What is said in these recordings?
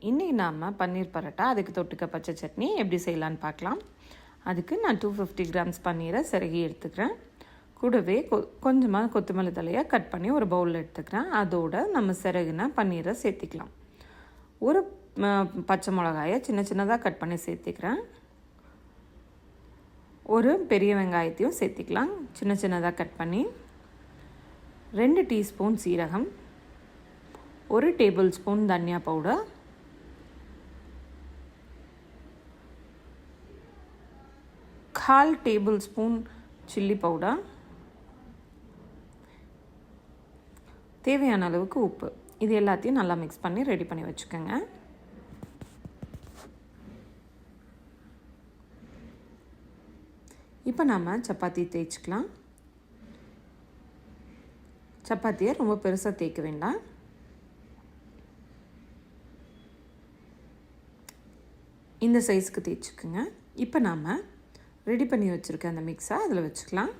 இன்றைக்கி நாம் பன்னீர் பரோட்டா அதுக்கு தொட்டுக்க பச்சை சட்னி எப்படி செய்யலான்னு பார்க்கலாம். அதுக்கு நான் 250 கிராம்ஸ் பன்னீரை சிறகி எடுத்துக்கிறேன். கூடவே கொஞ்சமாக கொத்தமல்லி தலையை கட் பண்ணி ஒரு பவுலில் எடுத்துக்கிறேன். அதோடு நம்ம சிறகுன பன்னீரை சேர்த்திக்கலாம். ஒரு பச்சை மிளகாயை சின்ன சின்னதாக கட் பண்ணி சேர்த்திக்கிறேன். ஒரு பெரிய வெங்காயத்தையும் சேர்த்திக்கலாம் சின்ன சின்னதாக கட் பண்ணி. 2 டீஸ்பூன் சீரகம், 1 டேபிள் ஸ்பூன் தனியா powder, 1/4 table spoon chilli powder, தேவையான அளவுக்கு உப்பு. இது எல்லாத்தையும் நல்லா மிக்ஸ் பண்ணி ரெடி பண்ணி வச்சுக்கோங்க. இப்போ நம்ம சப்பாத்தி தேய்ச்சிக்கலாம். சப்பாத்தியை ரொம்ப பெருசாக தேய்க்க வேண்டாம். இந்த சைஸ்க்கு தேய்ச்சிக்குங்க. இப்போ நாம் ரெடி பண்ணி வச்சுருக்க அந்த மிக்ஸை அதில் வச்சுக்கலாம்.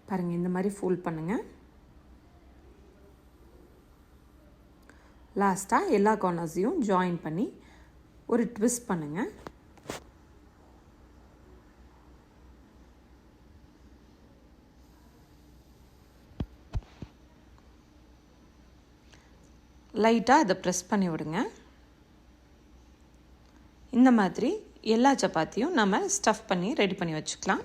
பாருங்கள், இந்த மாதிரி ஃபோல்ட் பண்ணுங்கள். லாஸ்ட்டாக எல்லா கார்னர்ஸையும் ஜாயின் பண்ணி ஒரு ட்விஸ்ட் பண்ணுங்கள். லைட்டாக அதை ப்ரெஸ் பண்ணி விடுங்க. இந்த மாதிரி எல்லா சப்பாத்தியும் நம்ம ஸ்டஃப் பண்ணி ரெடி பண்ணி வச்சுக்கலாம்.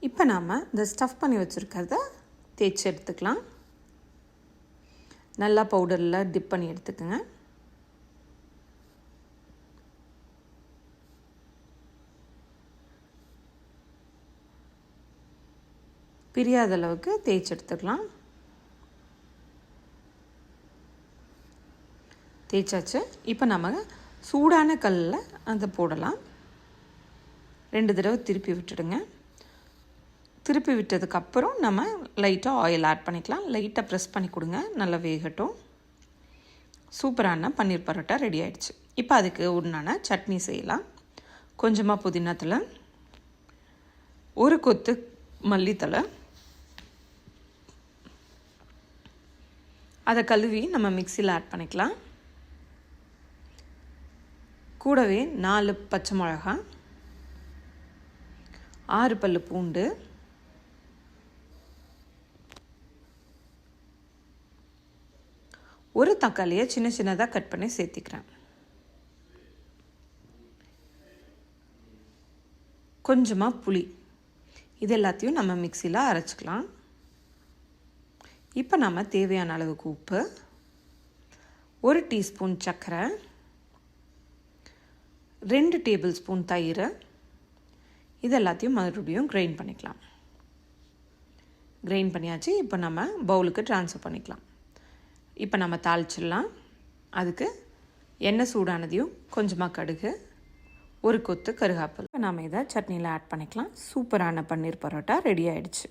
இப்போ நாம் இந்த ஸ்டஃப் பண்ணி வச்சுருக்கிறத தேய்ச்சி எடுத்துக்கலாம். நல்லா பவுடரில் டிப் பண்ணி எடுத்துக்கோங்க. பிரியாத அளவுக்கு தேய்ச்சி எடுத்துக்கலாம். தேய்ச்சாச்சு. இப்போ நம்ம சூடான கல்லில் அதை போடலாம். 2 தடவை திருப்பி விட்டுடுங்க. திருப்பி விட்டதுக்கப்புறம் நம்ம லைட்டாக ஆயில் ஆட் பண்ணிக்கலாம். லைட்டாக ப்ரெஸ் பண்ணி கொடுங்க, நல்லா வேகட்டும். சூப்பரான பன்னீர் பரோட்டா ரெடி ஆகிடுச்சு. இப்போ அதுக்கு உண்டான சட்னி செய்யலாம். கொஞ்சமாக புதினாத்தலை, ஒரு கொத்து மல்லித்தலை, அதை கழுவி நம்ம மிக்சியில் ஆட் பண்ணிக்கலாம். கூடவே 4 பச்சை மிளகாய், 6 பல்லு பூண்டு, ஒரு தக்காளியை சின்ன சின்னதாக கட் பண்ணி சேர்த்திக்கிறேன். கொஞ்சமாக புளி. இது எல்லாத்தையும் நம்ம மிக்சியில் அரைச்சிக்கலாம். இப்போ நம்ம தேவையான அளவுக்கு உப்பு, 1 டீஸ்பூன் சர்க்கரை, 2 டேபிள் ஸ்பூன் தயிர், இது எல்லாத்தையும் மறுபடியும் கிரைண்ட் பண்ணிக்கலாம். கிரைண்ட் பண்ணியாச்சு. இப்போ நம்ம பவுலுக்கு ட்ரான்ஸ்ஃபர் பண்ணிக்கலாம். இப்போ நம்ம தாளிச்சிடலாம். அதுக்கு எண்ணெய் சூடானதையும் கொஞ்சமாக கடுகு, ஒரு கொத்து கருகாப்பில். இப்போ நம்ம இதை சட்னியில் ஆட் பண்ணிக்கலாம். சூப்பரான பன்னீர் பரோட்டா ரெடி ஆகிடுச்சு.